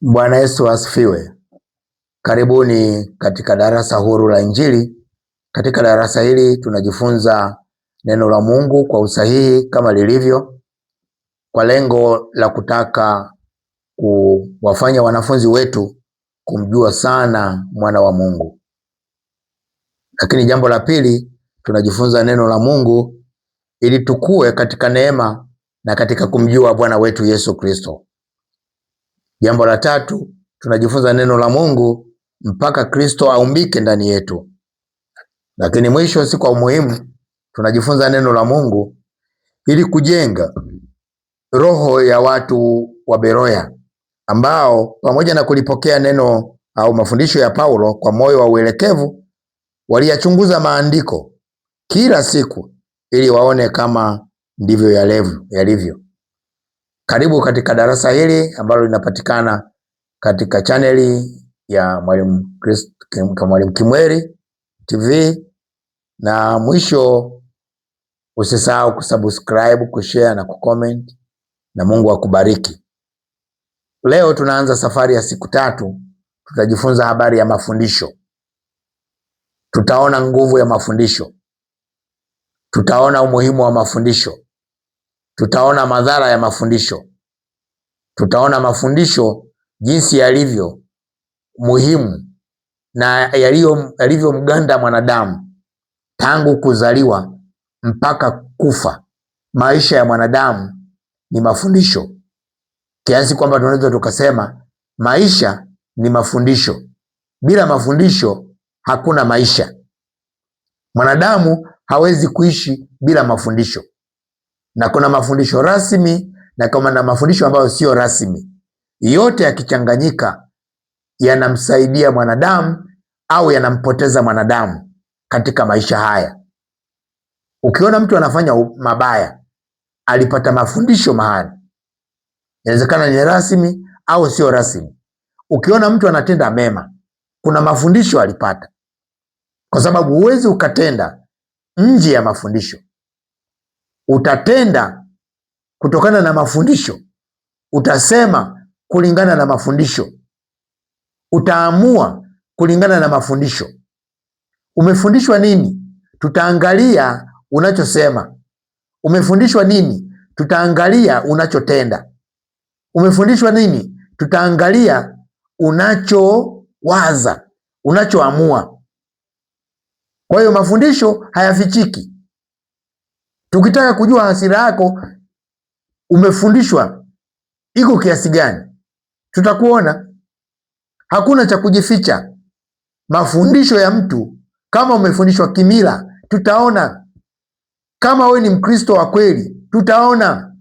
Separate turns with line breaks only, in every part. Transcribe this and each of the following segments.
Bwana Yesu asifiwe. Karibuni katika darasa huru la Injili. Katika darasa hili tunajifunza neno la Mungu kwa usahihi kama lilivyo, kwa lengo la kutaka kuwafanya wanafunzi wetu kumjua sana mwana wa Mungu. Lakini jambo la pili, tunajifunza neno la Mungu ili tukue katika neema na katika kumjua Bwana wetu Yesu Kristo. Jambo la tatu, tunajifunza neno la Mungu mpaka Kristo aumbike ndani yetu. Lakini mwisho, si kwa umuhimu, tunajifunza neno la Mungu ili kujenga roho ya watu wa Beroya ambao pamoja na kulipokea neno au mafundisho ya Paulo kwa moyo wa uelekevu, waliyachunguza maandiko kila siku ili waone kama ndivyo yalivyo. Karibu katika darasa hili ambalo linapatikana katika chaneli ya Mwalimu Kimweri TV, na mwisho usisahau kusubscribe, kushare na kucomment, na Mungu akubariki. Leo tunaanza safari ya siku 3. Tutajifunza habari ya mafundisho. Tutaona nguvu ya mafundisho. Tutaona umuhimu wa mafundisho. Tutaona madhara ya mafundisho. Tutaona mafundisho jinsi yalivyo muhimu na yalivyo mganda mwanadamu tangu kuzaliwa mpaka kufa. Maisha ya mwanadamu ni mafundisho, kiasi kwamba tunaweza tukasema maisha ni mafundisho. Bila mafundisho hakuna maisha. Mwanadamu hawezi kuishi bila mafundisho, na kuna mafundisho rasmi na kuna mafundisho ambayo sio rasmi. Yote yakichanganyika yanamsaidia mwanadamu au yanampoteza mwanadamu katika maisha haya. Ukiona mtu anafanya mabaya, alipata mafundisho mahali, inawezekana ni rasmi au sio rasmi. Ukiona mtu anatenda mema, kuna mafundisho alipata, kwa sababu huwezi ukatenda nje ya mafundisho. Utatenda kutokana na mafundisho, utasema kulingana na mafundisho, utaamua kulingana na mafundisho. Umefundishwa nini? Tutaangalia unachosema. Umefundishwa nini? Tutaangalia unachotenda. Umefundishwa nini? Tutaangalia unachowaza, unachoamua. Kwa hiyo mafundisho hayafichiki. Tukitaka kujua hasira yako umefundishwa iko kiasi gani, tutakuona. Hakuna cha kujificha. Mafundisho ya mtu, kama umefundishwa kimila, tutaona. Kama wewe ni Mkristo wa kweli, tutaona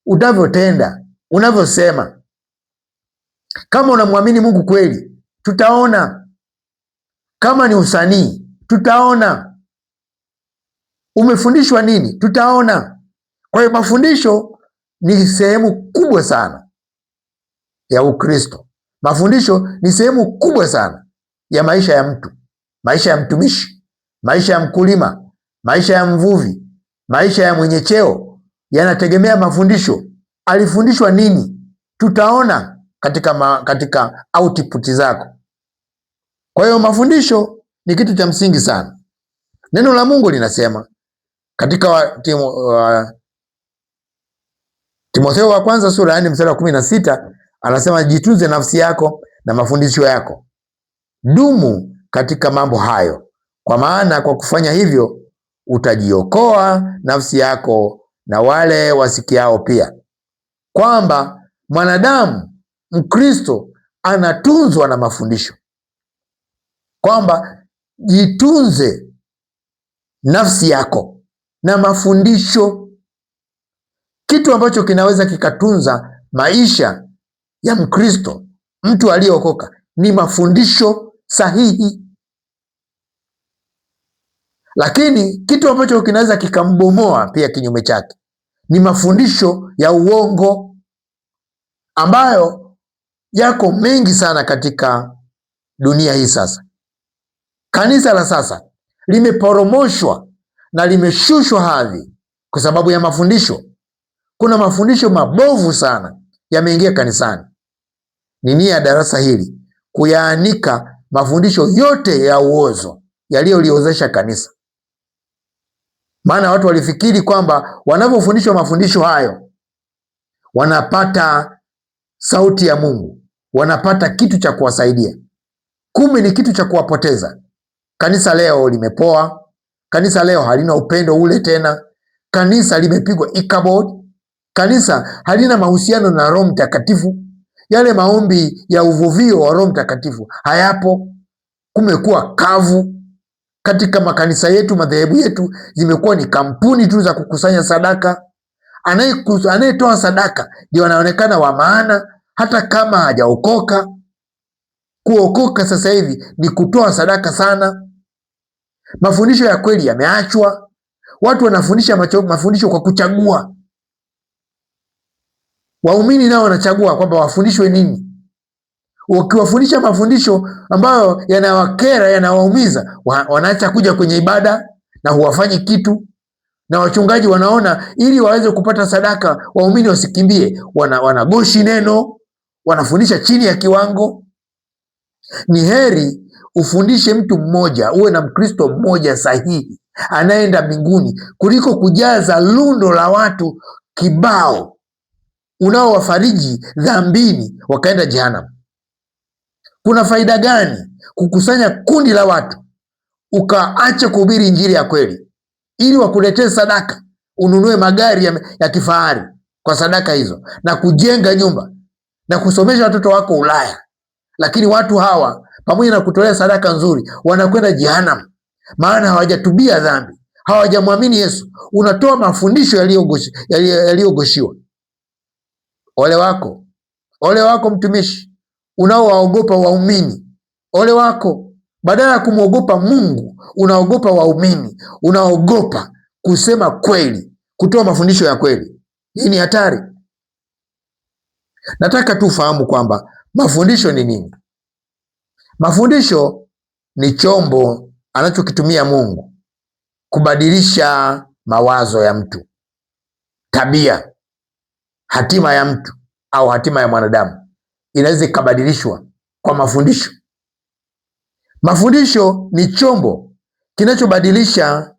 unavyotenda, unavyosema. Kama unamwamini Mungu kweli, tutaona. Kama ni usanii, tutaona. Umefundishwa nini? Tutaona. Kwa hiyo mafundisho ni sehemu kubwa sana ya Ukristo. Mafundisho ni sehemu kubwa sana ya maisha ya mtu, maisha ya mtumishi, maisha ya mkulima, maisha ya mvuvi, maisha ya mwenye cheo, yanategemea mafundisho. Alifundishwa nini? Tutaona katika output zako. Kwa hiyo mafundisho ni kitu cha msingi sana. Neno la Mungu linasema katika Timotheo wa kwanza sura ya 4 mstari wa 16, anasema jitunze nafsi yako na mafundisho yako, dumu katika mambo hayo, kwa maana kwa kufanya hivyo utajiokoa nafsi yako na wale wasikiao pia. Kwamba mwanadamu Mkristo anatunzwa na mafundisho, kwamba jitunze nafsi yako na mafundisho. Kitu ambacho kinaweza kikatunza maisha ya Mkristo, mtu aliyeokoka, ni mafundisho sahihi. Lakini kitu ambacho kinaweza kikambomoa pia kinyume chake ni mafundisho ya uongo, ambayo yako mengi sana katika dunia hii sasa. Kanisa la sasa limeporomoshwa na limeshushwa hadhi kwa sababu ya mafundisho. Kuna mafundisho mabovu sana yameingia kanisani. ni nia ya darasa hili kuyaanika mafundisho yote ya uozo yaliyoliozesha kanisa. Maana watu walifikiri kwamba wanapofundishwa mafundisho hayo wanapata sauti ya Mungu, wanapata kitu cha kuwasaidia. Kumbe ni kitu cha kuwapoteza. Kanisa leo limepoa. Kanisa leo halina upendo ule tena. Kanisa limepigwa Ichabod. Kanisa halina mahusiano na Roho Mtakatifu. Yale maombi ya uvuvio wa Roho Mtakatifu hayapo. Kumekuwa kavu. Katika makanisa yetu, madhehebu yetu zimekuwa ni kampuni tu za kukusanya sadaka. Anayetoa sadaka ndio anaonekana wa maana, hata kama hajaokoka. Kuokoka sasa hivi ni kutoa sadaka sana. Mafundisho ya kweli yameachwa. Watu wanafundisha mafundisho kwa kuchagua. Waumini nao wanachagua kwamba wafundishwe nini. Ukiwafundisha mafundisho ambayo yanawakera, yanawaumiza, wanaacha kuja kwenye ibada na huwafanyi kitu. Na wachungaji wanaona ili waweze kupata sadaka waumini wasikimbie, wanagoshi neno, wanafundisha chini ya kiwango. Ni heri ufundishe mtu mmoja, uwe na Mkristo mmoja sahihi anayeenda mbinguni kuliko kujaza lundo la watu kibao unaowafariji dhambini wakaenda jehanamu. Kuna faida gani kukusanya kundi la watu ukaache kuhubiri injili ya kweli ili wakuletee sadaka, ununue magari ya kifahari kwa sadaka hizo na kujenga nyumba na kusomesha watoto wako Ulaya, lakini watu hawa pamoja na kutolea sadaka nzuri wanakwenda jehanamu, maana hawajatubia dhambi, hawajamwamini Yesu. Unatoa mafundisho yaliyogoshiwa. Ole wako mtumishi unaowaogopa waumini. Ole wako, badala ya kumwogopa Mungu unaogopa waumini, unaogopa kusema kweli, kutoa mafundisho ya kweli. Hii ni hatari. Nataka tu ufahamu kwamba mafundisho ni nini. Mafundisho ni chombo anachokitumia Mungu kubadilisha mawazo ya mtu, tabia, hatima ya mtu au hatima ya mwanadamu inaweza ikabadilishwa kwa mafundisho. Mafundisho ni chombo kinachobadilisha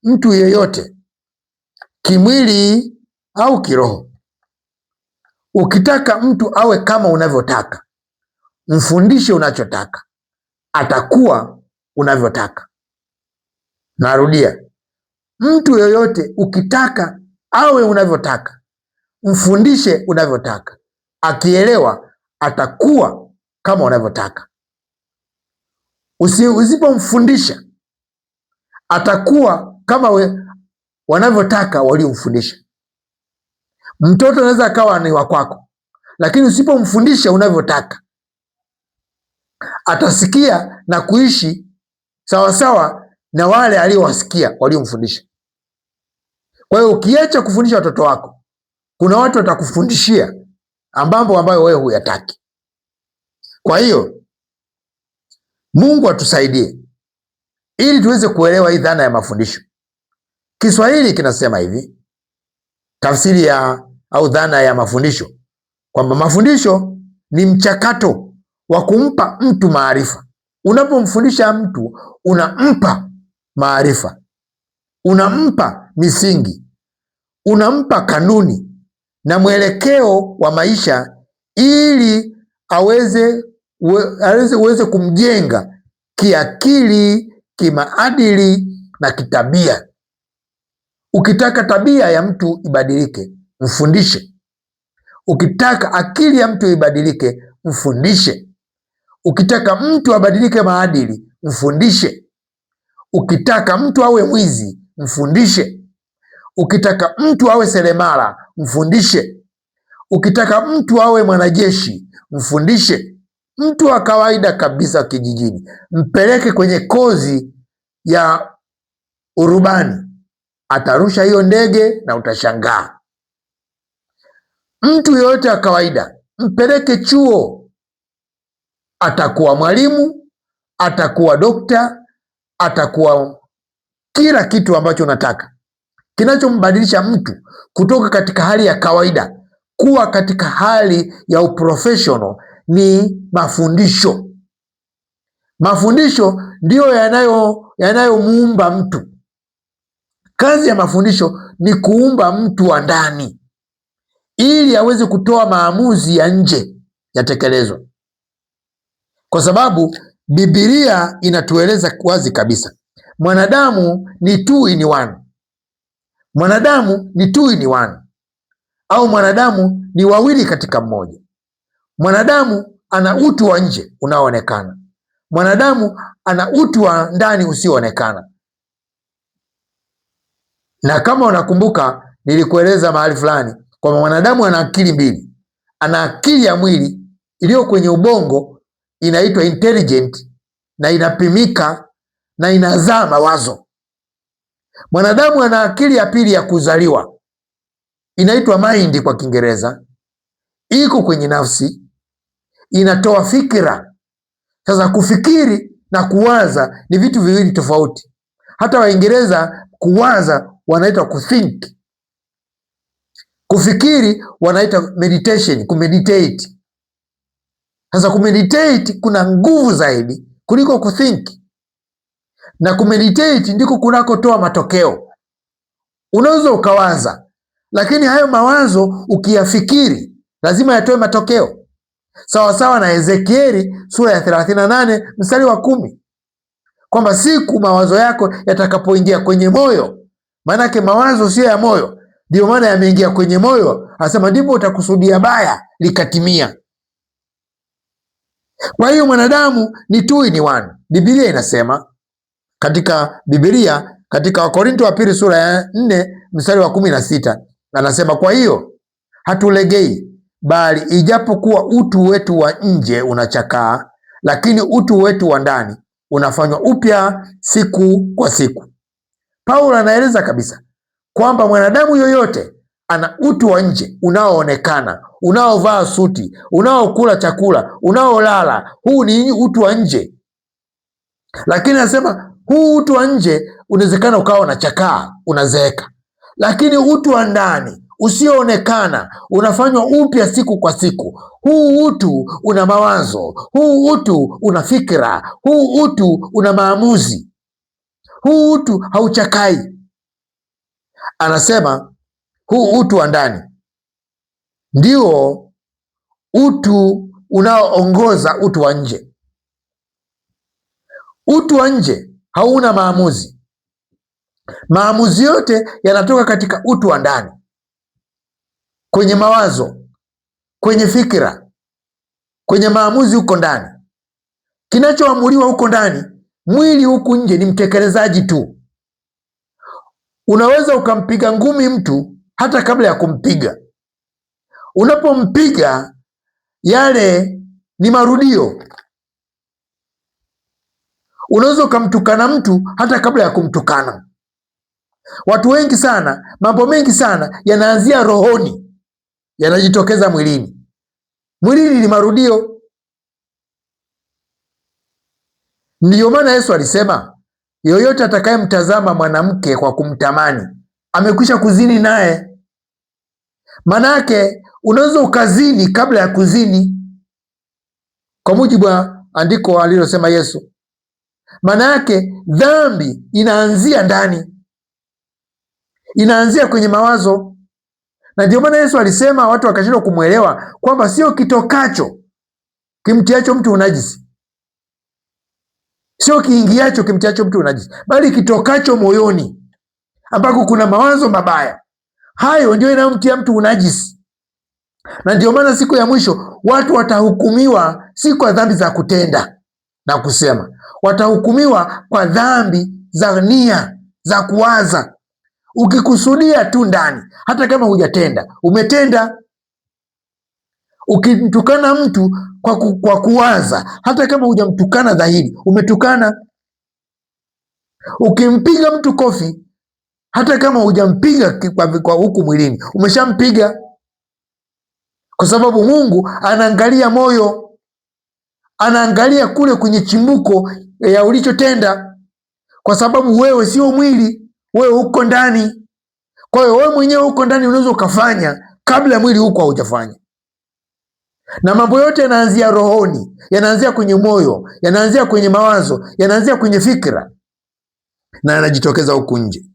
mtu yeyote kimwili au kiroho. Ukitaka mtu awe kama unavyotaka, mfundishe unachotaka, atakuwa unavyotaka. Narudia, mtu yeyote ukitaka awe unavyotaka, mfundishe unavyotaka, akielewa atakuwa kama unavyotaka. Usipomfundisha atakuwa kama wanavyotaka waliomfundisha. Mtoto anaweza akawa ni wa kwako, lakini usipomfundisha unavyotaka atasikia na kuishi sawasawa na wale aliowasikia waliomfundisha. Kwa hiyo ukiacha kufundisha watoto wako, kuna watu watakufundishia mambo ambayo wewe huyataki. Kwa hiyo Mungu atusaidie ili tuweze kuelewa hii dhana ya mafundisho. Kiswahili kinasema hivi, tafsiri au dhana ya mafundisho, kwamba mafundisho ni mchakato wa kumpa mtu maarifa. Unapomfundisha mtu unampa maarifa, unampa misingi, unampa kanuni na mwelekeo wa maisha ili uweze kumjenga kiakili, kimaadili na kitabia. Ukitaka tabia ya mtu ibadilike, mfundishe. Ukitaka akili ya mtu ibadilike, mfundishe. Ukitaka mtu abadilike maadili, mfundishe. Ukitaka mtu awe mwizi, mfundishe. Ukitaka mtu awe seremala, mfundishe. Ukitaka mtu awe mwanajeshi, mfundishe. Mtu wa kawaida kabisa kijijini, mpeleke kwenye kozi ya urubani, atarusha hiyo ndege na utashangaa. Mtu yoyote wa kawaida mpeleke chuo, atakuwa mwalimu, atakuwa dokta, atakuwa kila kitu ambacho unataka. Kinachombadilisha mtu kutoka katika hali ya kawaida kuwa katika hali ya uprofessional ni mafundisho. Mafundisho ndiyo yanayomuumba mtu. Kazi ya mafundisho ni kuumba mtu wa ndani ili aweze kutoa maamuzi ya nje yatekelezwe, kwa sababu Biblia inatueleza wazi kabisa mwanadamu ni 2 in 1. Mwanadamu ni 2 in 1, au mwanadamu ni wawili katika mmoja. Mwanadamu ana utu wa nje unaoonekana, mwanadamu ana utu wa ndani usioonekana. Na kama unakumbuka, nilikueleza mahali fulani kwamba mwanadamu ana akili mbili. Ana akili ya mwili iliyo kwenye ubongo, inaitwa intelligent, na inapimika na inazaa mawazo. Mwanadamu ana akili ya pili ya kuzaliwa, inaitwa mind kwa Kiingereza, iko kwenye nafsi, inatoa fikira. Sasa kufikiri na kuwaza ni vitu viwili tofauti. Hata Waingereza kuwaza wanaita kuthink, kufikiri wanaita meditation, kumeditate. Sasa kumeditate kuna nguvu zaidi kuliko kuthink, na kumeditate ndiko kunakotoa matokeo. Unaweza ukawaza, lakini hayo mawazo ukiyafikiri lazima yatoe matokeo. Sawasawa na Ezekieli sura ya 38 mstari wa 10, kwamba siku mawazo yako yatakapoingia kwenye moyo. Maanake mawazo sio ya moyo, ndio maana yameingia kwenye moyo. Anasema ndipo utakusudia baya likatimia. Kwa hiyo mwanadamu ni 2 in 1. Biblia inasema katika Biblia, katika Wakorintho wa pili sura ya 4 mstari wa 16, anasema kwa hiyo hatulegei, bali ijapokuwa utu wetu wa nje unachakaa, lakini utu wetu wa ndani unafanywa upya siku kwa siku. Paulo anaeleza kabisa kwamba mwanadamu yoyote ana utu wa nje unaoonekana, unaovaa suti, unaokula chakula, unaolala. Huu ni utu wa nje, lakini anasema huu utu wa nje unawezekana ukawa unachakaa, unazeeka, lakini utu wa ndani usioonekana unafanywa upya siku kwa siku. Huu utu una mawazo, huu utu una fikira, huu utu una maamuzi, huu utu hauchakai. Anasema huu utu wa ndani ndio utu unaoongoza utu wa nje. Utu wa nje hauna maamuzi. Maamuzi yote yanatoka katika utu wa ndani, kwenye mawazo, kwenye fikira, kwenye maamuzi huko ndani. Kinachoamuliwa huko ndani, mwili huku nje ni mtekelezaji tu. Unaweza ukampiga ngumi mtu hata kabla ya kumpiga. Unapompiga, yale ni marudio. Unaweza ukamtukana mtu hata kabla ya kumtukana. Watu wengi sana, mambo mengi sana yanaanzia rohoni, yanajitokeza mwilini. Mwilini ni marudio. Ndiyo maana Yesu alisema yoyote atakayemtazama mwanamke kwa kumtamani amekwisha kuzini naye. Manake unaweza ukazini kabla ya kuzini, kwa mujibu wa andiko alilosema Yesu. Maana yake dhambi inaanzia ndani, inaanzia kwenye mawazo. Na ndio maana Yesu alisema watu wakashindwa kumwelewa kwamba sio kitokacho kimtiacho mtu unajisi, sio kiingiacho kimtiacho mtu unajisi, bali kitokacho moyoni, ambako kuna mawazo mabaya. Hayo ndio inayomtia mtu unajisi. Na ndio maana siku ya mwisho watu watahukumiwa si kwa dhambi za kutenda na kusema, watahukumiwa kwa dhambi za nia, za kuwaza. Ukikusudia tu ndani, hata kama hujatenda, umetenda. Ukimtukana mtu kwa kuwaza, hata kama hujamtukana dhahiri, umetukana. Ukimpiga mtu kofi, hata kama hujampiga kwa huku mwilini, umeshampiga. Kwa sababu Mungu anaangalia moyo, anaangalia kule kwenye chimbuko ya ulichotenda, kwa sababu wewe sio mwili, wewe uko ndani. Kwa hiyo wewe mwenyewe uko ndani, unaweza ukafanya kabla mwili huko haujafanya. na mambo yote yanaanzia rohoni, yanaanzia kwenye moyo, yanaanzia kwenye mawazo, yanaanzia kwenye fikra na yanajitokeza huku nje.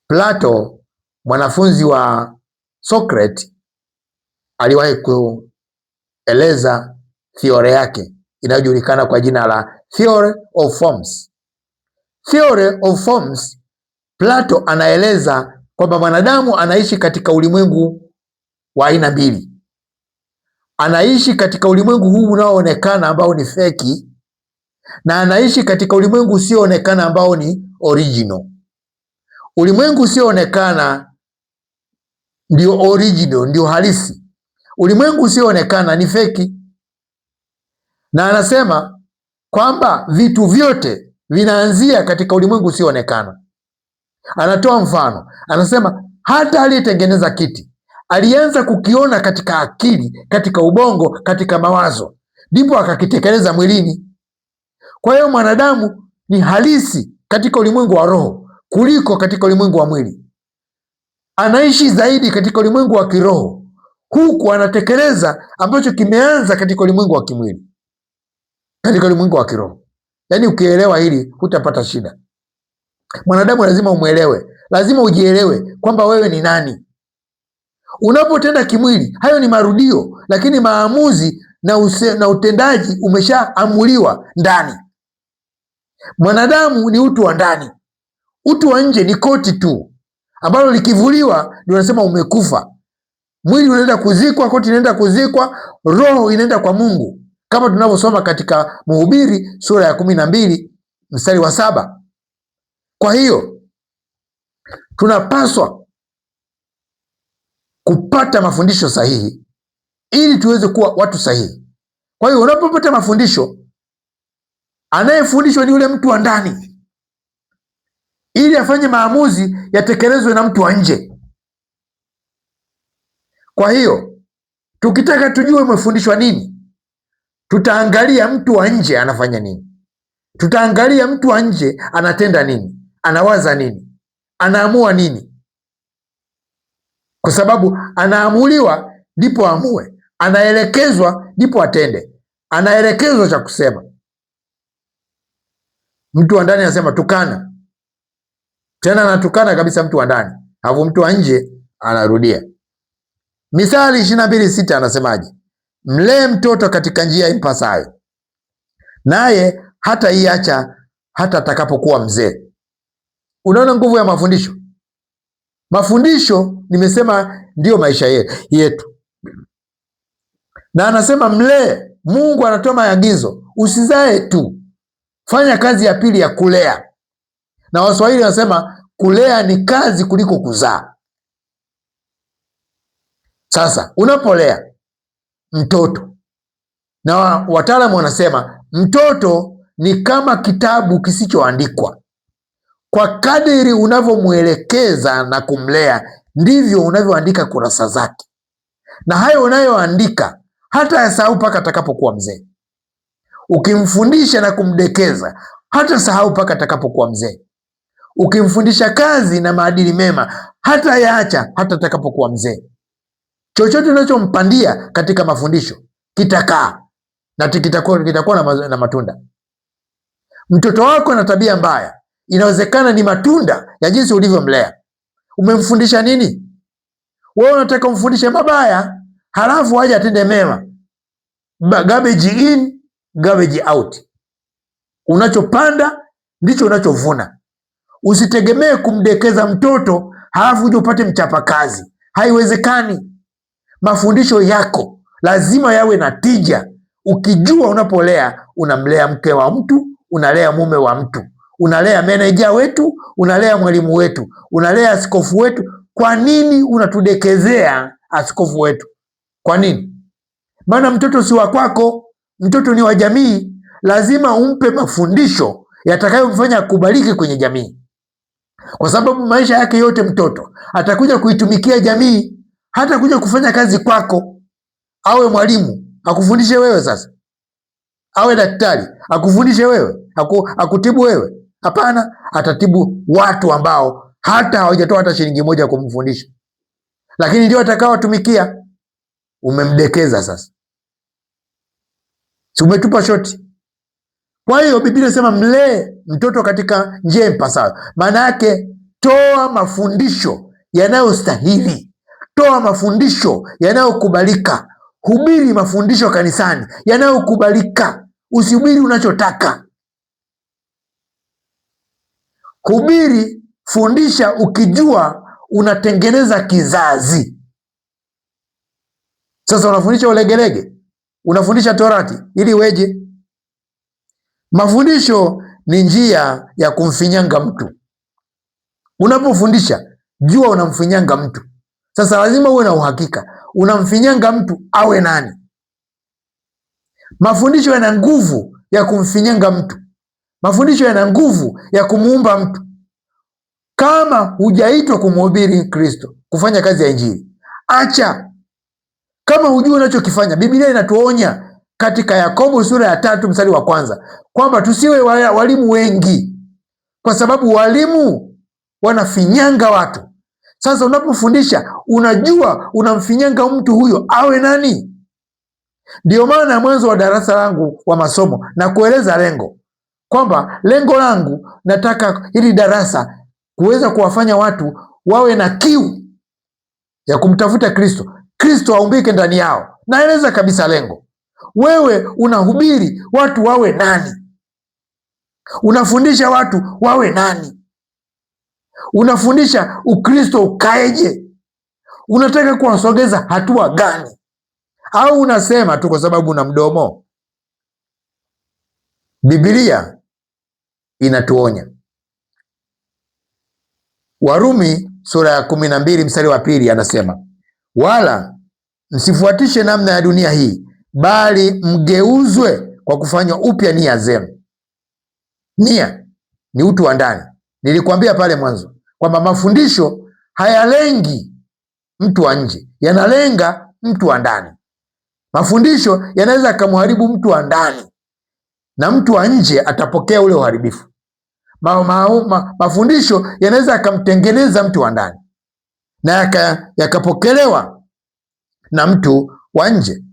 Plato, mwanafunzi wa Socrates, aliwahi kueleza theory yake inayojulikana kwa jina la Theory of Forms. Theory of Forms, Plato anaeleza kwamba mwanadamu anaishi katika ulimwengu wa aina mbili. Anaishi katika ulimwengu huu unaoonekana ambao ni feki, na anaishi katika ulimwengu usioonekana ambao ni original. Ulimwengu usioonekana ndio original, ndio halisi. Ulimwengu usioonekana ni feki. Na anasema kwamba vitu vyote vinaanzia katika ulimwengu usioonekana. Anatoa mfano, anasema hata aliyetengeneza kiti alianza kukiona katika akili, katika ubongo, katika mawazo, ndipo akakitekeleza mwilini. Kwa hiyo mwanadamu ni halisi katika ulimwengu wa roho kuliko katika ulimwengu wa mwili. Anaishi zaidi katika ulimwengu wa kiroho, huku anatekeleza ambacho kimeanza katika ulimwengu wa kimwili, katika ulimwengu wa kiroho. Yaani ukielewa hili hutapata shida. Mwanadamu lazima umwelewe, lazima ujielewe kwamba wewe ni nani. Unapotenda kimwili, hayo ni marudio, lakini maamuzi na utendaji umeshaamuliwa ndani. Mwanadamu ni utu wa ndani. Utu wa nje ni koti tu ambalo likivuliwa ndio unasema umekufa. Mwili unaenda kuzikwa, koti inaenda kuzikwa, roho inaenda kwa Mungu, kama tunavyosoma katika Mhubiri sura ya 12 mstari wa 7. Kwa hiyo tunapaswa kupata mafundisho sahihi ili tuweze kuwa watu sahihi. Kwa hiyo unapopata mafundisho, anayefundishwa ni yule mtu wa ndani, ili afanye maamuzi yatekelezwe na mtu wa nje. Kwa hiyo tukitaka tujue umefundishwa nini, tutaangalia mtu wa nje anafanya nini, tutaangalia mtu wa nje anatenda nini, anawaza nini, anaamua nini. Kwa sababu anaamuliwa ndipo amue, anaelekezwa ndipo atende, anaelekezwa cha kusema. Mtu wa ndani anasema tukana, tena anatukana kabisa mtu wa ndani, hapo mtu wa nje anarudia. Mithali 22:6 anasemaje? Mlee mtoto katika njia impasayo, naye hata iacha hata atakapokuwa mzee. Unaona nguvu ya mafundisho. Mafundisho nimesema ndiyo maisha yetu. Na anasema mlee. Mungu anatoa maagizo, usizae tu, fanya kazi ya pili ya kulea. Na Waswahili wanasema kulea ni kazi kuliko kuzaa. Sasa unapolea mtoto, na wataalamu wanasema mtoto ni kama kitabu kisichoandikwa. Kwa kadiri unavyomwelekeza na kumlea, ndivyo unavyoandika kurasa zake, na hayo unayoandika hata yasahau mpaka atakapokuwa mzee. Ukimfundisha na kumdekeza, hata sahau mpaka atakapokuwa mzee. Ukimfundisha kazi na maadili mema, hata yaacha hata atakapokuwa mzee. Chochote unachompandia katika mafundisho kitakaa na kitakuwa na matunda. Mtoto wako na tabia mbaya, inawezekana ni matunda ya jinsi ulivyomlea. Umemfundisha nini? Wewe unataka umfundishe mabaya, halafu aje atende mema. Garbage in, garbage out. Unachopanda ndicho unachovuna. Usitegemee kumdekeza mtoto halafu uje upate mchapakazi. Haiwezekani. Mafundisho yako lazima yawe na tija. Ukijua unapolea, unamlea mke wa mtu, unalea mume wa mtu, unalea meneja wetu, unalea mwalimu wetu, unalea askofu wetu. Kwa nini unatudekezea askofu wetu? Kwa nini? Maana mtoto si wa kwako, mtoto ni wa jamii. Lazima umpe mafundisho yatakayomfanya akubaliki kwenye jamii, kwa sababu maisha yake yote mtoto atakuja kuitumikia jamii. Hata kuja kufanya kazi kwako. Awe mwalimu akufundishe wewe, sasa awe daktari akufundishe wewe, akutibu wewe? Hapana, atatibu watu ambao hata hawajatoa hata shilingi moja kumfundisha, lakini ndio atakao watumikia. umemdekeza sasa, si umetupa shoti? Kwa hiyo Biblia inasema mlee mtoto katika njia impasayo. Maana yake toa mafundisho yanayostahili, toa mafundisho yanayokubalika, hubiri mafundisho kanisani yanayokubalika. Usihubiri unachotaka, hubiri, fundisha ukijua unatengeneza kizazi. Sasa unafundisha ulegelege, unafundisha Torati ili weje? Mafundisho ni njia ya kumfinyanga mtu. Unapofundisha jua unamfinyanga mtu. Sasa lazima uwe na uhakika unamfinyanga mtu awe nani. Mafundisho yana nguvu ya kumfinyanga mtu, mafundisho yana nguvu ya kumuumba mtu. Kama hujaitwa kumhubiri Kristo, kufanya kazi ya Injili, acha. Kama hujui unachokifanya, Biblia inatuonya katika Yakobo sura ya 3 mstari wa 1 kwamba tusiwe walimu wengi, kwa sababu walimu wanafinyanga watu. Sasa unapofundisha unajua unamfinyanga mtu huyo awe nani. Ndio maana mwanzo wa darasa langu wa masomo na kueleza lengo, kwamba lengo langu nataka hili darasa kuweza kuwafanya watu wawe na kiu ya kumtafuta Kristo, Kristo aumbike ndani yao. Naeleza kabisa lengo. Wewe unahubiri watu wawe nani? Unafundisha watu wawe nani? Unafundisha Ukristo ukaeje? Unataka kuwasogeza hatua gani? Au unasema tu kwa sababu una mdomo? Biblia inatuonya. Warumi sura ya 12 mstari wa 2 anasema, wala msifuatishe namna ya dunia hii, bali mgeuzwe kwa kufanywa upya nia zenu. Nia ni utu wa ndani. Nilikwambia pale mwanzo kwamba mafundisho hayalengi mtu wa nje, yanalenga mtu wa ndani. Mafundisho yanaweza akamharibu mtu wa ndani na mtu wa nje atapokea ule uharibifu. Mafundisho yanaweza akamtengeneza mtu wa ndani na yakapokelewa na mtu wa nje.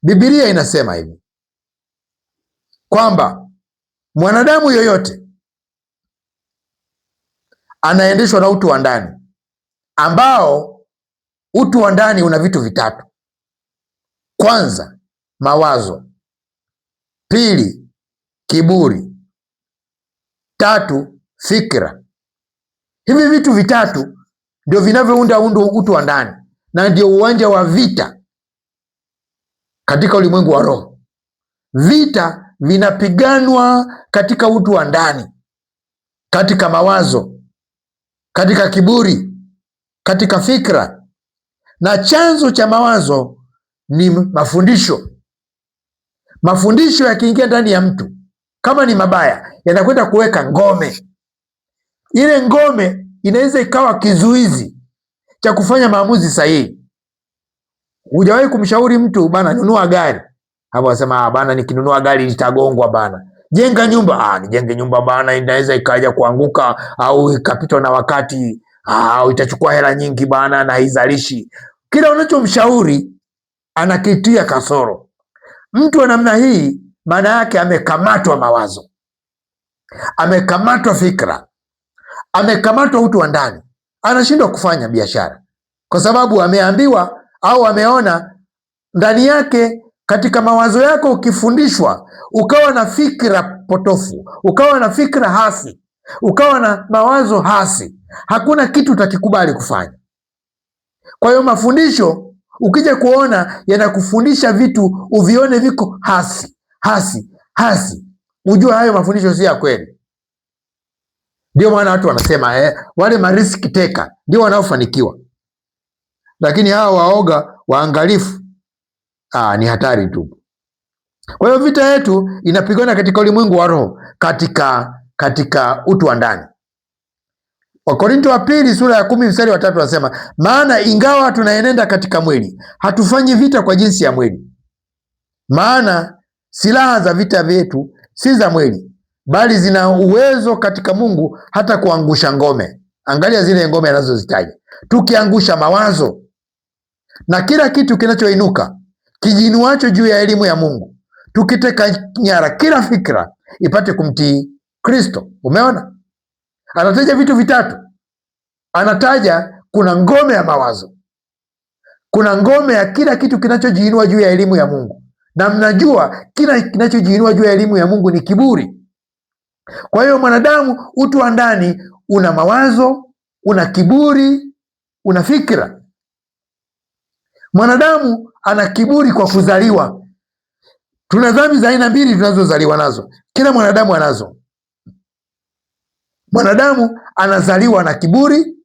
Biblia inasema hivi kwamba mwanadamu yoyote anaendeshwa na utu wa ndani, ambao utu wa ndani una vitu vitatu. Kwanza, mawazo; pili, kiburi; tatu, fikra. Hivi vitu vitatu ndio vinavyounda utu wa ndani na ndio uwanja wa vita katika ulimwengu wa roho. Vita vinapiganwa katika utu wa ndani, katika mawazo, katika kiburi, katika fikra. Na chanzo cha mawazo ni mafundisho. Mafundisho yakiingia ndani ya mtu, kama ni mabaya, yanakwenda kuweka ngome. Ile ngome inaweza ikawa kizuizi cha kufanya maamuzi sahihi. Hujawahi kumshauri mtu, bana nunua gari, hapo asema bana nikinunua gari nitagongwa bana. Jenga nyumba, nijenge nyumba bana, inaweza ikaja kuanguka au ikapitwa na wakati, au itachukua hela nyingi bana na haizalishi. Kila unachomshauri anakitia kasoro. Mtu wa namna hii maana yake amekamatwa mawazo, amekamatwa fikra, amekamatwa utu wa ndani. Anashindwa kufanya biashara kwa sababu ameambiwa au ameona ndani yake. Katika mawazo yako ukifundishwa, ukawa na fikra potofu, ukawa na fikra hasi, ukawa na mawazo hasi, hakuna kitu utakikubali kufanya. Kwa hiyo mafundisho ukija kuona yanakufundisha vitu uvione viko hasi, ujue hayo mafundisho si ya kweli. Ndio maana watu wanasema wale mariski teka ndio wanaofanikiwa, lakini hawa waoga waangalifu ni hatari tu. Kwa hiyo vita yetu inapigana katika ulimwengu wa roho, katika utu wa ndani. Wakorintho wa pili sura ya 10 mstari wa 3 anasema, maana ingawa tunaenenda katika mwili, hatufanyi vita kwa jinsi ya mwili. Maana silaha za vita vyetu si za mwili, bali zina uwezo katika Mungu hata kuangusha ngome. Angalia zile ngome anazozitaja. Tukiangusha mawazo, na kila kitu kinachoinuka kijiinuacho juu ya elimu ya Mungu, tukiteka nyara kila fikra ipate kumtii Kristo. Umeona, anataja vitu vitatu. Anataja kuna ngome ya mawazo, kuna ngome ya kila kitu kinachojiinua juu ya elimu ya Mungu, na mnajua kila kinachojiinua juu ya elimu ya Mungu ni kiburi. Kwa hiyo mwanadamu, utu wa ndani una mawazo, una kiburi, una fikra. Mwanadamu ana kiburi kwa kuzaliwa. Tuna dhambi za aina mbili tunazozaliwa nazo, kila mwanadamu anazo. Mwanadamu anazaliwa na kiburi,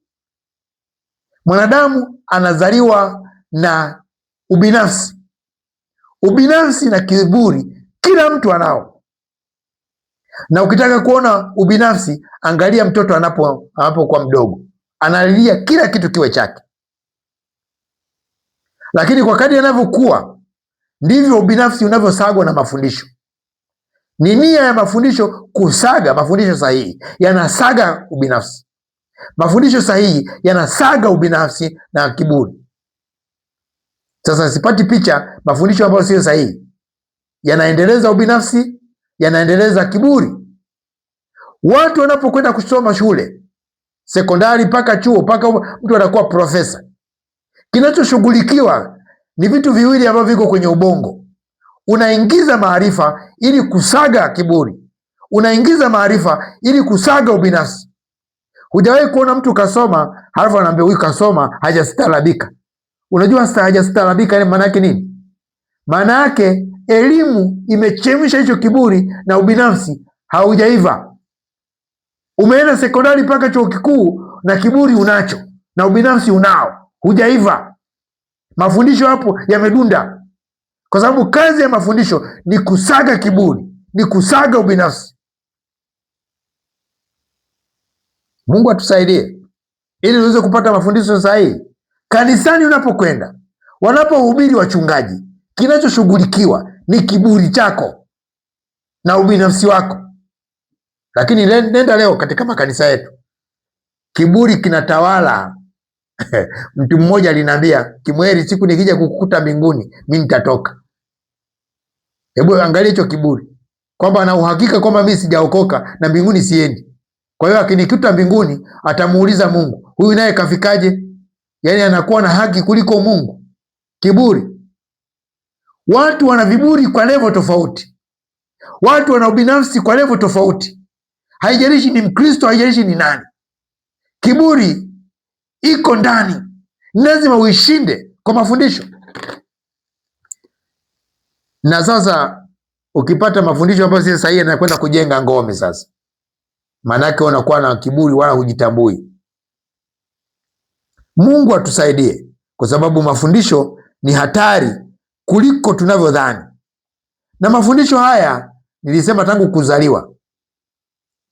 mwanadamu anazaliwa na ubinafsi. Ubinafsi na kiburi kila mtu anao, na ukitaka kuona ubinafsi, angalia mtoto anapokuwa mdogo, analilia kila kitu kiwe chake. Lakini kwa kadri anavyokuwa, ndivyo ubinafsi unavyosagwa na mafundisho. Ni nia ya mafundisho kusaga. Mafundisho sahihi yanasaga ubinafsi, mafundisho sahihi yanasaga ubinafsi na kiburi. Sasa sipati picha mafundisho ambayo sio sahihi yanaendeleza ubinafsi, yanaendeleza kiburi. Watu wanapokwenda kusoma shule sekondari mpaka chuo, mpaka mtu anakuwa profesa, kinachoshughulikiwa ni vitu viwili ambavyo viko kwenye ubongo. Unaingiza maarifa ili kusaga kiburi, unaingiza maarifa ili kusaga ubinafsi. Hujawahi kuona mtu kasoma halafu anaambia huyu kasoma hajastaarabika. Unajua hajastaarabika maana yake nini? Maana yake elimu imechemsha hicho kiburi na ubinafsi, haujaiva. Umeenda sekondari mpaka chuo kikuu na kiburi unacho na ubinafsi unao, hujaiva. Mafundisho hapo yamedunda, kwa sababu kazi ya mafundisho ni kusaga kiburi, ni kusaga ubinafsi. Mungu atusaidie ili uweze kupata mafundisho sahihi. Kanisani unapokwenda, wanapohubiri wachungaji, kinachoshughulikiwa ni kiburi chako na ubinafsi wako. Lakini nenda leo katika makanisa yetu, kiburi kinatawala. Mtu mmoja aliniambia, Kimweri, siku nikija kukukuta mbinguni mimi nitatoka. Hebu angalia hicho kiburi, kwamba ana uhakika kwamba mimi sijaokoka na mbinguni siendi. Kwa hiyo akinikuta mbinguni atamuuliza Mungu, huyu naye kafikaje? Yaani anakuwa na haki kuliko Mungu. Kiburi. Watu wana viburi kwa level tofauti, watu wana ubinafsi kwa level tofauti. Haijalishi ni Mkristo, haijalishi ni nani, kiburi iko ndani, lazima uishinde kwa mafundisho. Na sasa ukipata mafundisho ambayo si sahihi, yanakwenda kujenga ngome. Sasa maanake unakuwa na kiburi, wala hujitambui. Mungu atusaidie, kwa sababu mafundisho ni hatari kuliko tunavyodhani. Na mafundisho haya nilisema tangu kuzaliwa.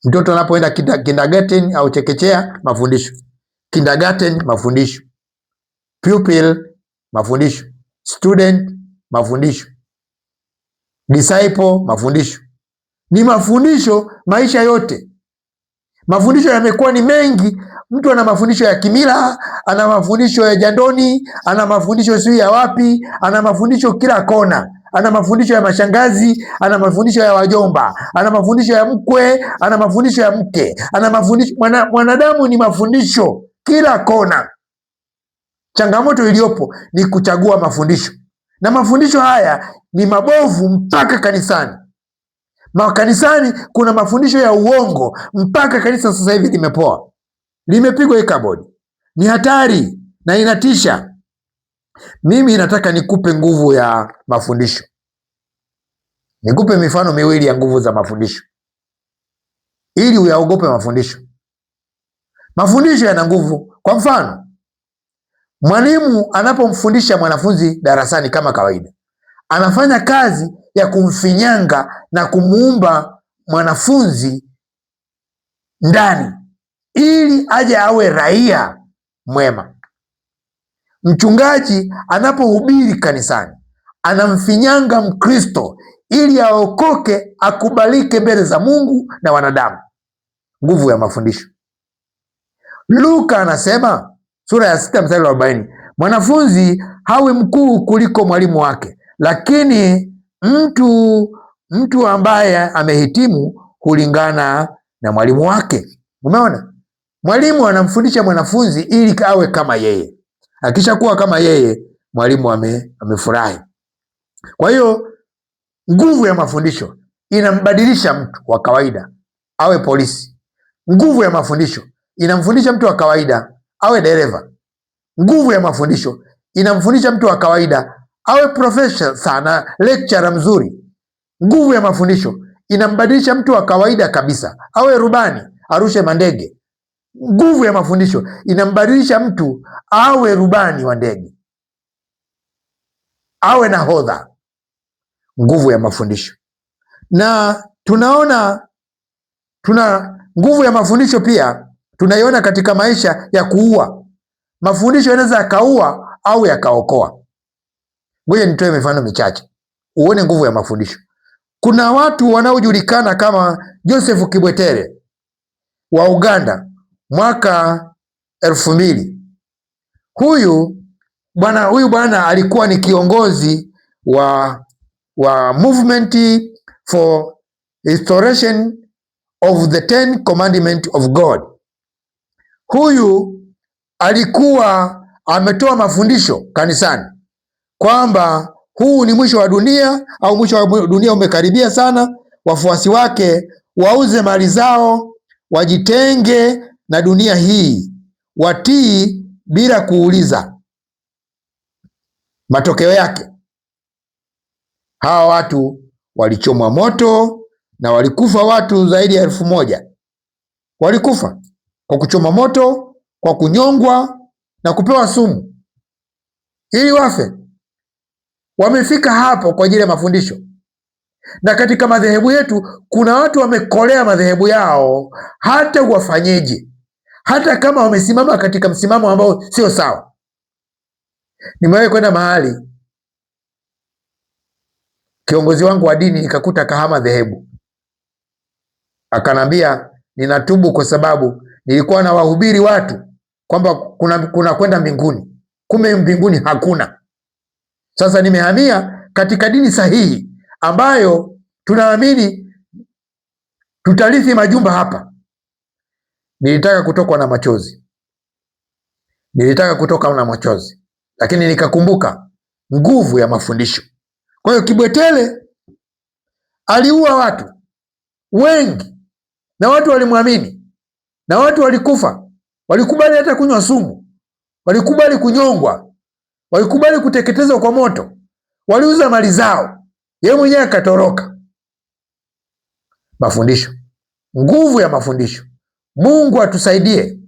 Mtoto anapoenda kindergarten au chekechea, mafundisho. Kindergarten, mafundisho. Pupil, mafundisho. Student, mafundisho. Disciple, mafundisho. Ni mafundisho maisha yote. Mafundisho yamekuwa ni mengi. Mtu ana mafundisho ya kimila, ana mafundisho ya jandoni, ana mafundisho sio ya wapi, ana mafundisho kila kona. Ana mafundisho ya mashangazi, ana mafundisho ya wajomba, ana mafundisho ya mkwe, ana mafundisho ya mke, ana mafundisho. Mwanadamu ni mafundisho kila kona. Changamoto iliyopo ni kuchagua mafundisho, na mafundisho haya ni mabovu mpaka kanisani. Makanisani kuna mafundisho ya uongo mpaka kanisa sasa hivi limepoa, limepigwa ikabodi. Ni hatari na inatisha. Mimi nataka nikupe nguvu ya mafundisho, nikupe mifano miwili ya nguvu za mafundisho ili uyaogope mafundisho. Mafundisho yana nguvu. Kwa mfano, mwalimu anapomfundisha mwanafunzi darasani kama kawaida, anafanya kazi ya kumfinyanga na kumuumba mwanafunzi ndani ili aje awe raia mwema. Mchungaji anapohubiri kanisani, anamfinyanga Mkristo ili aokoke, akubalike mbele za Mungu na wanadamu. Nguvu ya mafundisho. Luka anasema sura ya 6 mstari wa 40, Mwanafunzi hawi mkuu kuliko mwalimu wake, lakini mtu ambaye amehitimu hulingana na mwalimu wake. Umeona? Mwalimu anamfundisha mwanafunzi ili awe kama yeye. Akishakuwa kama yeye, mwalimu amefurahi. Kwa hiyo nguvu ya mafundisho inambadilisha mtu wa kawaida awe polisi. Nguvu ya mafundisho inamfundisha mtu wa kawaida awe dereva. Nguvu ya mafundisho inamfundisha mtu wa kawaida awe profesa sana, lecturer mzuri. Nguvu ya mafundisho inambadilisha mtu wa kawaida kabisa awe rubani, arushe mandege. Nguvu ya mafundisho inambadilisha mtu awe rubani wa ndege, awe nahodha. Nguvu ya mafundisho. Na tuna nguvu ya mafundisho pia tunaiona katika maisha ya kuua. Mafundisho yanaweza yakaua au yakaokoa. Ngoja nitoe mifano michache uone nguvu ya mafundisho. Kuna watu wanaojulikana kama Joseph Kibwetere wa Uganda mwaka 2000. Huyu bwana alikuwa ni kiongozi wa movement for restoration of the 10 commandment of God. Huyu alikuwa ametoa mafundisho kanisani kwamba huu ni mwisho wa dunia, au mwisho wa dunia umekaribia sana. Wafuasi wake wauze mali zao, wajitenge na dunia hii, watii bila kuuliza. Matokeo yake hawa watu walichomwa moto na walikufa. Watu zaidi ya 1000 walikufa kwa kuchoma moto, kwa kunyongwa na kupewa sumu ili wafe. Wamefika hapo kwa ajili ya mafundisho. Na katika madhehebu yetu kuna watu wamekolea madhehebu yao, hata wafanyeje, hata kama wamesimama katika msimamo ambao sio sawa. Nimewahi kwenda mahali, kiongozi wangu wa dini nikakuta kahama dhehebu. Akanambia ninatubu kwa sababu nilikuwa na wahubiri watu kwamba kuna kwenda mbinguni, kumbe mbinguni hakuna. Sasa nimehamia katika dini sahihi ambayo tunaamini tutarithi majumba hapa. Nilitaka kutoka na machozi, lakini nikakumbuka nguvu ya mafundisho. Kwa hiyo Kibwetere aliua watu wengi, na watu walimwamini, na watu walikufa, walikubali hata kunywa sumu, walikubali kunyongwa, walikubali kuteketezwa kwa moto, waliuza mali zao, yeye mwenyewe akatoroka. Mafundisho, nguvu ya mafundisho. Mungu atusaidie.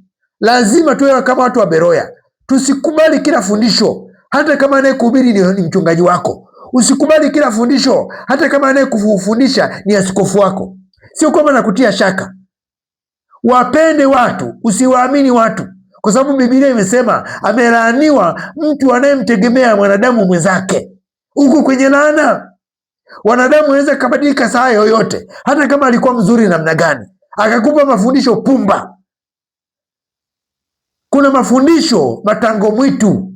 Lazima tuwe kama watu wa Beroya, tusikubali kila fundisho, hata kama anayekuhubiri ni mchungaji wako. Usikubali kila fundisho, hata kama anayekufundisha ni askofu wako. Sio kwamba nakutia shaka. Wapende watu, usiwaamini watu, kwa sababu Biblia imesema amelaaniwa mtu anayemtegemea mwanadamu mwenzake. Uko kwenye laana. Wanadamu wanaweza kubadilika saa yoyote, hata kama alikuwa mzuri namna gani, akakupa mafundisho pumba. Kuna mafundisho matango mwitu,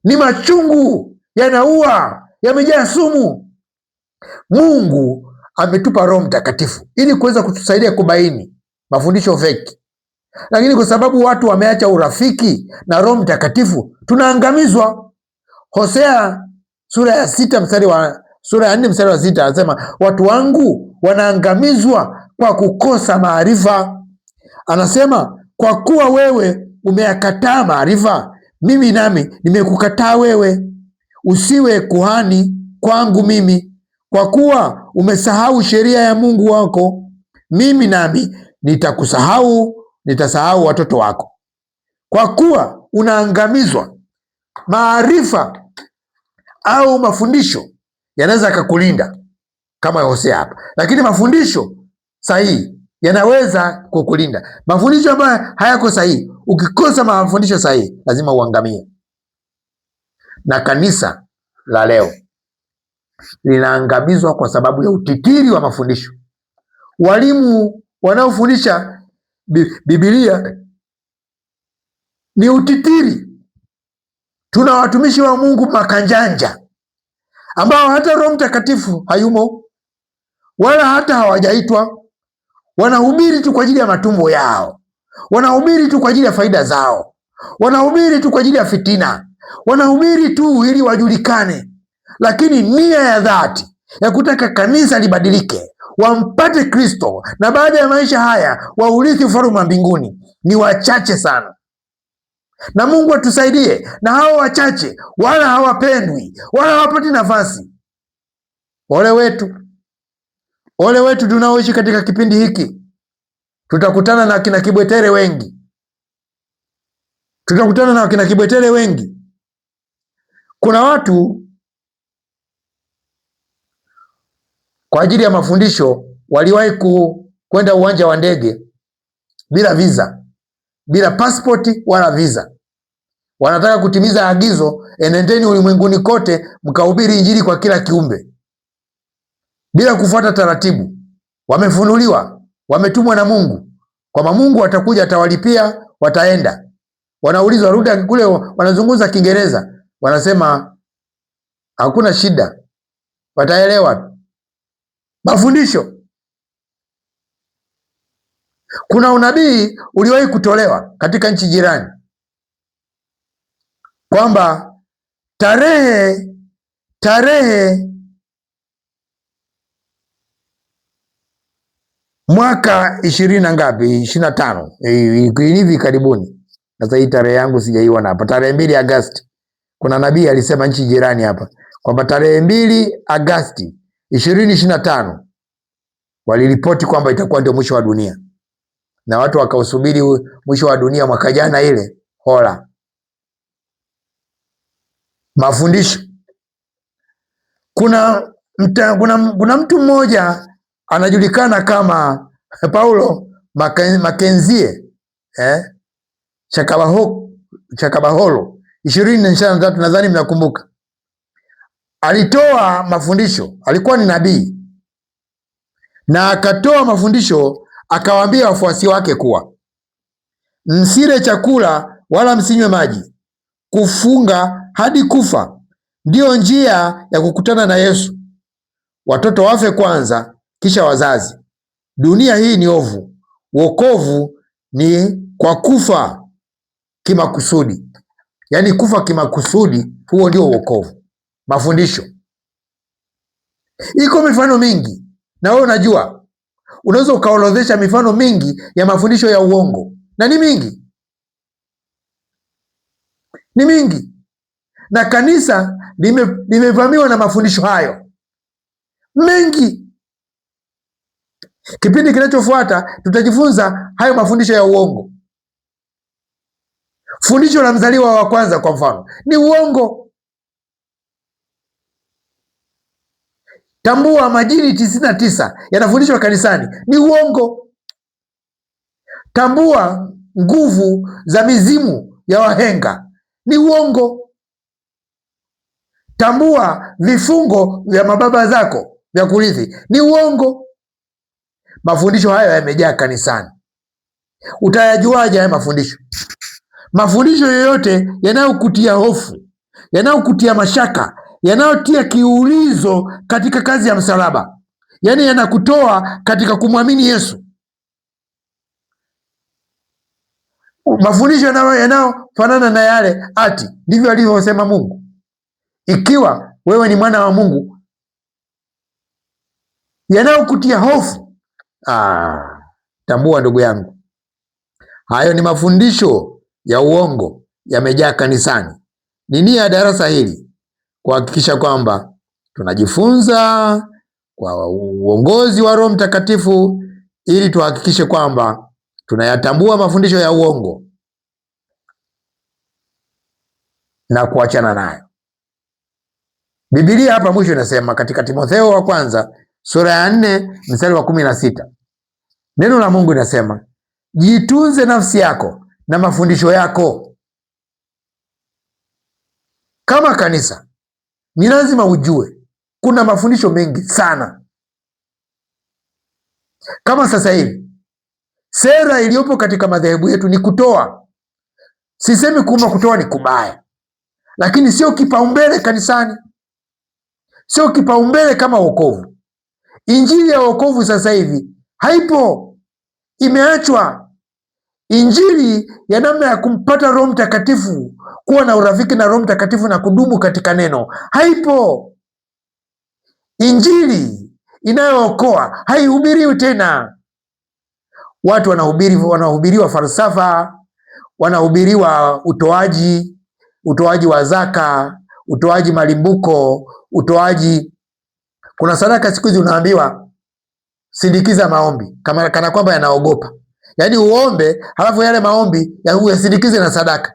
ni machungu, yanaua, yamejaa sumu. Mungu ametupa Roho Mtakatifu ili kuweza kutusaidia kubaini mafundisho feki, lakini kwa sababu watu wameacha urafiki na Roho Mtakatifu tunaangamizwa. Hosea sura ya 4 mstari wa 6 anasema watu wangu wanaangamizwa kwa kukosa maarifa. Anasema kwa kuwa wewe umeyakataa maarifa, mimi nami nimekukataa wewe, usiwe kuhani kwangu mimi. Kwa kuwa umesahau sheria ya Mungu wako, mimi nami nitasahau watoto wako. Kwa kuwa unaangamizwa. Maarifa au mafundisho yanaweza kukulinda kama Hosea hapa, lakini mafundisho sahihi yanaweza kukulinda. Mafundisho ambayo hayako sahihi, ukikosa mafundisho sahihi, lazima uangamie. Na kanisa la leo linaangamizwa kwa sababu ya utitiri wa mafundisho. Walimu wanaofundisha Biblia ni utitiri. Tuna watumishi wa Mungu makanjanja ambao hata Roho Mtakatifu hayumo wala hata hawajaitwa. Wanahubiri tu kwa ajili ya matumbo yao, wanahubiri tu kwa ajili ya faida zao, wanahubiri tu kwa ajili ya fitina, wanahubiri tu ili wajulikane. Lakini nia ya dhati ya kutaka kanisa libadilike, wampate Kristo, na baada ya maisha haya waurithi ufalme wa mbinguni ni wachache sana. Na Mungu atusaidie, na hao wachache wala hawapendwi wala hawapati nafasi. Ole wetu, ole wetu tunaoishi katika kipindi hiki. Tutakutana na kina kibwetere wengi, tutakutana na kina kibwetere wengi. Kuna watu kwa ajili ya mafundisho waliwahi kwenda uwanja wa ndege bila visa, bila pasipoti wala visa. Wanataka kutimiza agizo, enendeni ulimwenguni kote mkahubiri injili kwa kila kiumbe, bila kufuata taratibu. Wamefunuliwa, wametumwa na Mungu kwamba Mungu atakuja, atawalipia, wataenda. Wanaulizwa rudi kule, wanazungumza Kiingereza, wanasema hakuna shida, wataelewa. Mafundisho. Kuna unabii uliwahi kutolewa katika nchi jirani kwamba tarehe mwaka 20 na ngapi, 25 hivi karibuni. Sasa hii tarehe yangu sijaiona hapa, tarehe 2 Agosti. Kuna nabii alisema nchi jirani hapa kwamba tarehe 2 Agosti 2025 waliripoti kwamba itakuwa ndio mwisho wa dunia, na watu wakausubiri mwisho wa dunia mwaka jana ile hola. Mafundisho. Kuna mtu mmoja anajulikana kama Paulo Makenzie Chakabaholo 2023, nadhani mnakumbuka. Alitoa mafundisho, alikuwa ni nabii, na akatoa mafundisho, akawaambia wafuasi wake kuwa msile chakula wala msinywe maji, kufunga hadi kufa ndiyo njia ya kukutana na Yesu. Watoto wafe kwanza, kisha wazazi. Dunia hii ni ovu, wokovu ni kwa kufa kimakusudi. Yaani kufa kimakusudi, huo ndio wokovu. Mafundisho. Iko mifano mingi, na wewe unajua, unaweza ukaorodhesha mifano mingi ya mafundisho ya uongo, na ni mingi, ni mingi, na kanisa limevamiwa na mafundisho hayo mengi. Kipindi kinachofuata tutajifunza hayo mafundisho ya uongo. Fundisho la mzaliwa wa kwanza kwa mfano ni uongo. Tambua majini 99 yanafundishwa kanisani, ni uongo. Tambua nguvu za mizimu ya wahenga, ni uongo. Tambua vifungo vya mababa zako vya kurithi, ni uongo. Mafundisho hayo yamejaa kanisani. Utayajuaje haya mafundisho? Mafundisho yoyote yanayokutia hofu, yanayokutia mashaka, yanayotia kiulizo katika kazi ya msalaba, yaani yanakutoa katika kumwamini Yesu. Mafundisho yanayofanana na yale ati ndivyo alivyosema Mungu. Ikiwa wewe ni mwana wa Mungu, yanayokutia hofu, tambua ndugu yangu, hayo ni mafundisho ya uongo, yamejaa kanisani. Ni nia ya darasa hili kuhakikisha kwamba tunajifunza kwa uongozi wa Roho Mtakatifu, ili tuhakikishe kwamba tunayatambua mafundisho ya uongo na kuachana nayo. Biblia hapa mwisho inasema katika Timotheo wa kwanza sura ya 4 mstari wa 16, neno la Mungu linasema, jitunze nafsi yako na mafundisho yako. Kama kanisa ni lazima ujue kuna mafundisho mengi sana. Kama sasa hivi sera iliyopo katika madhehebu yetu ni kutoa. Sisemi kutoa ni kubaya, lakini sio kipaumbele kanisani, sio kipaumbele kama wokovu. Injili ya wokovu sasa hivi haipo, imeachwa. Injili ya namna ya kumpata Roho Mtakatifu, kuwa na urafiki na Roho Mtakatifu na kudumu katika neno haipo. Injili inayookoa haihubiriwi tena. Watu wanahubiriwa falsafa, wanahubiriwa utoaji wa zaka, utoaji malimbuko, kuna sadaka siku hizi unaambiwa sindikiza maombi, kana kwamba yanaogopa. Yaani uombe halafu yale maombi yasindikize na sadaka.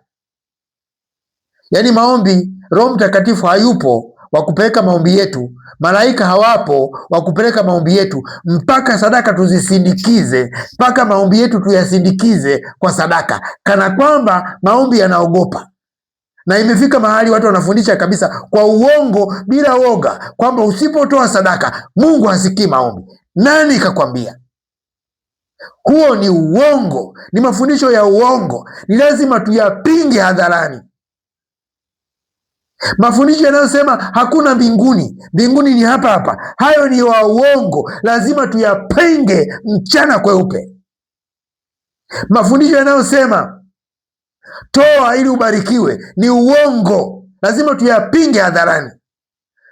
Yaani maombi, Roho Mtakatifu hayupo wa kupeleka maombi yetu, malaika hawapo wa kupeleka maombi yetu, mpaka sadaka tuzisindikize, mpaka maombi yetu tuyasindikize kwa sadaka, kana kwamba maombi yanaogopa. Na imefika mahali watu wanafundisha kabisa kwa uongo, bila woga, kwamba usipotoa sadaka Mungu hasikii maombi. Nani kakwambia? Huo ni uongo, ni mafundisho ya uongo, ni lazima tuyapinge hadharani. Mafundisho yanayosema hakuna mbinguni, mbinguni ni hapa hapa, hayo ni wa uongo, lazima tuyapinge mchana kweupe. Mafundisho yanayosema toa ili ubarikiwe ni uongo, lazima tuyapinge hadharani,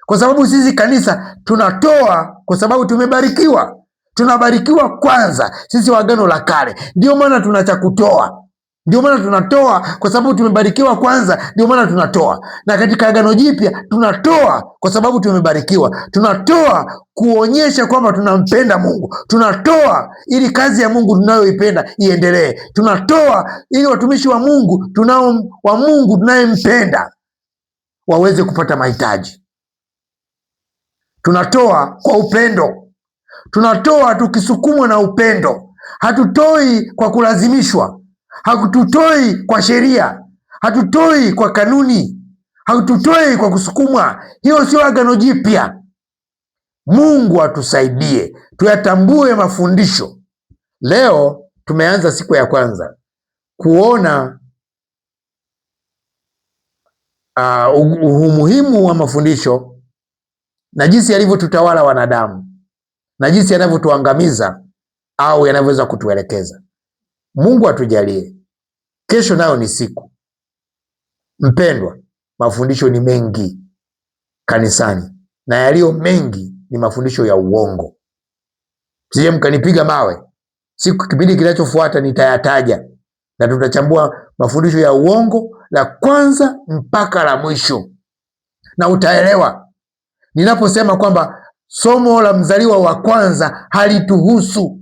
kwa sababu sisi kanisa tunatoa kwa sababu tumebarikiwa. Tunabarikiwa kwanza sisi wa Agano la Kale, ndio maana tuna cha kutoa, ndio maana tunatoa kwa sababu tumebarikiwa kwanza, ndio maana tunatoa. Na katika Agano Jipya tunatoa kwa sababu tumebarikiwa, tunatoa kuonyesha kwamba tunampenda Mungu, tunatoa ili kazi ya Mungu tunayoipenda iendelee, tunatoa ili watumishi wa Mungu tunayempenda waweze kupata mahitaji. Tunatoa kwa upendo, tunatoa tukisukumwa na upendo. Hatutoi kwa kulazimishwa, hatutoi kwa sheria, hatutoi kwa kanuni, hatutoi kwa kusukumwa. Hiyo sio Agano Jipya. Mungu atusaidie tuyatambue mafundisho. Leo tumeanza siku ya kwanza kuona umuhimu wa mafundisho na jinsi yalivyotutawala wanadamu na jinsi yanavyotuangamiza au yanavyoweza kutuelekeza. Mungu atujalie. Kesho nayo ni siku. Mpendwa, mafundisho ni mengi kanisani, na yaliyo mengi ni mafundisho ya uongo. Sije mkanipiga mawe. Kipindi kinachofuata nitayataja na tutachambua mafundisho ya uongo la kwanza mpaka la mwisho, na utaelewa ninaposema kwamba somo la mzaliwa wa kwanza halituhusu,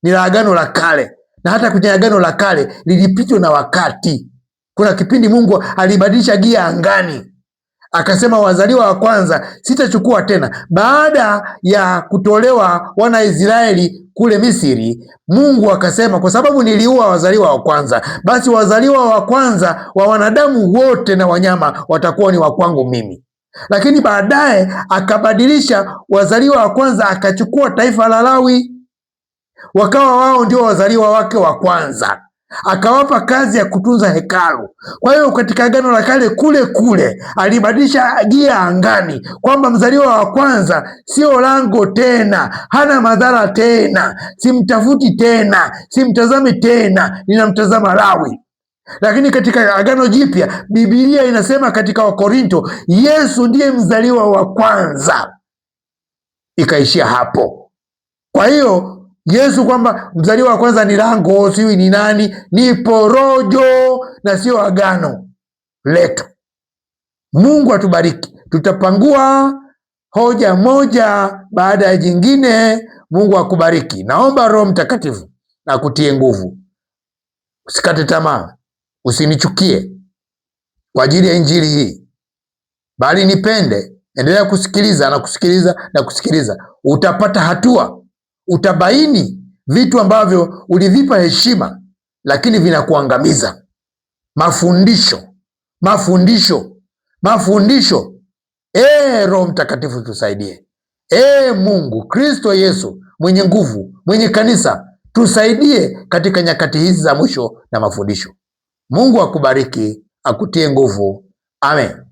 ni la Agano la Kale, na hata kwenye Agano la Kale lilipitwa na wakati. Kuna kipindi Mungu alibadilisha gia angani, akasema wazaliwa wa kwanza sitachukua tena. Baada ya kutolewa wana Israeli kule Misri, Mungu akasema kwa sababu niliua wazaliwa wa kwanza, basi wazaliwa wa kwanza wa wanadamu wote na wanyama watakuwa ni wa kwangu mimi. Lakini baadaye akabadilisha wazaliwa wa kwanza, akachukua taifa la Lawi, wakawa wao ndio wazaliwa wake wa kwanza, akawapa kazi ya kutunza hekalu. Kwa hiyo katika Agano la Kale kule kule alibadilisha gia angani, kwamba mzaliwa wa kwanza sio lango tena, hana madhara tena, simtafuti tena, simtazami tena, ninamtazama Lawi. Lakini katika Agano Jipya Biblia inasema katika Wakorinto, Yesu ndiye mzaliwa wa kwanza, ikaishia hapo. Kwa hiyo Yesu kwamba mzaliwa wa kwanza ni lango, siwi ni nani, ni porojo na sio agano letu. Mungu atubariki. Tutapangua hoja moja baada ya jingine. Mungu akubariki. Naomba Roho Mtakatifu na kutie nguvu. Usikate tamaa, usinichukie kwa ajili ya injili hii, bali nipende. Endelea kusikiliza na kusikiliza na kusikiliza. Utapata hatua, utabaini vitu ambavyo ulivipa heshima lakini vinakuangamiza. Mafundisho. Roho Mtakatifu tusaidie. Mungu Kristo Yesu mwenye nguvu, mwenye kanisa, tusaidie katika nyakati hizi za mwisho na mafundisho. Mungu akubariki, akutie nguvu. Amen.